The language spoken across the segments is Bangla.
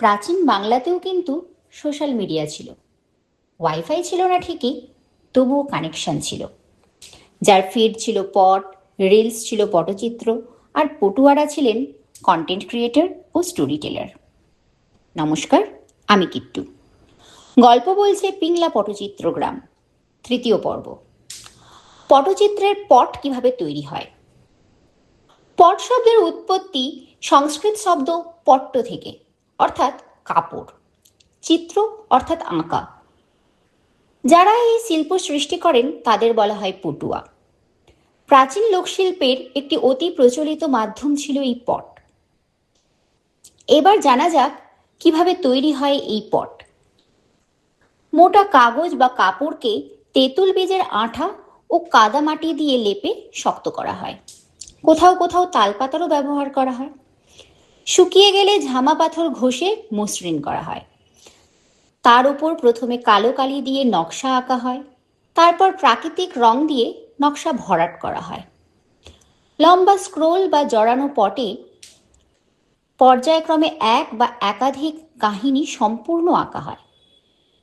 প্রাচীন বাংলাতেও কিন্তু সোশ্যাল মিডিয়া ছিল। ওয়াইফাই ছিল না ঠিকই, তবুও কানেকশন ছিল। যার ফিড ছিল পট, রিলস ছিল পটচিত্র, আর পটুয়ারা ছিলেন কন্টেন্ট ক্রিয়েটর ও স্টোরি টেলার। নমস্কার, আমি কিট্টু। গল্প বলছে পিংলা পটচিত্র গ্রাম, তৃতীয় পর্ব। পটচিত্রের পট কিভাবে তৈরি হয়। পট শব্দের উৎপত্তি সংস্কৃত শব্দ পট্ট থেকে, অর্থাৎ কাপড়, চিত্র অর্থাৎ আঁকা। যারা এই শিল্প সৃষ্টি করেন তাদের বলা হয় পটুয়া। প্রাচীন লোকশিল্পের একটি অতি প্রচলিত মাধ্যম ছিল এই পট। এবার জানা যাক কিভাবে তৈরি হয় এই পট। মোটা কাগজ বা কাপড়কে তেঁতুল বীজের আঠা ও কাদা মাটি দিয়ে লেপে শক্ত করা হয়। কোথাও কোথাও তালপাতারও ব্যবহার করা হয়। শুকিয়ে গেলে ঝামা পাথর ঘষে মসৃণ করা হয়। তার উপর প্রথমে কালো কালি দিয়ে নকশা আঁকা হয়, তারপর প্রাকৃতিক রং দিয়ে নকশা ভরাট করা হয়। লম্বা স্ক্রোল বা জড়ানো পটে পর্যায়ক্রমে এক বা একাধিক কাহিনী সম্পূর্ণ আঁকা হয়।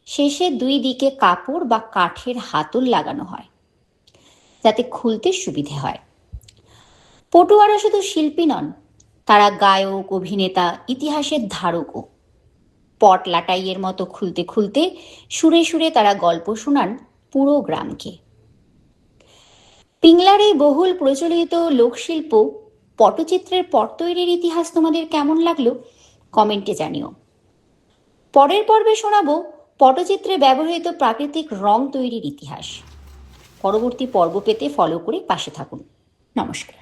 শেষে দুই দিকে কাপড় বা কাঠের হাতল লাগানো হয়, যাতে খুলতে সুবিধে হয়। পটুয়ারা শুধু শিল্পী নন, তারা গায়ক, অভিনেতা, ইতিহাসের ধারকও। পট লাটাইয়ের মতো খুলতে খুলতে সুরে সুরে তারা গল্প শোনান পুরো গ্রামকে। পিংলার এই বহুল প্রচলিত লোকশিল্প পটচিত্রের পট তৈরির ইতিহাস তোমাদের কেমন লাগলো কমেন্টে জানিও। পরের পর্বে শোনাবো পটচিত্রে ব্যবহৃত প্রাকৃতিক রং তৈরির ইতিহাস। পরবর্তী পর্ব পেতে ফলো করে পাশে থাকুন। নমস্কার।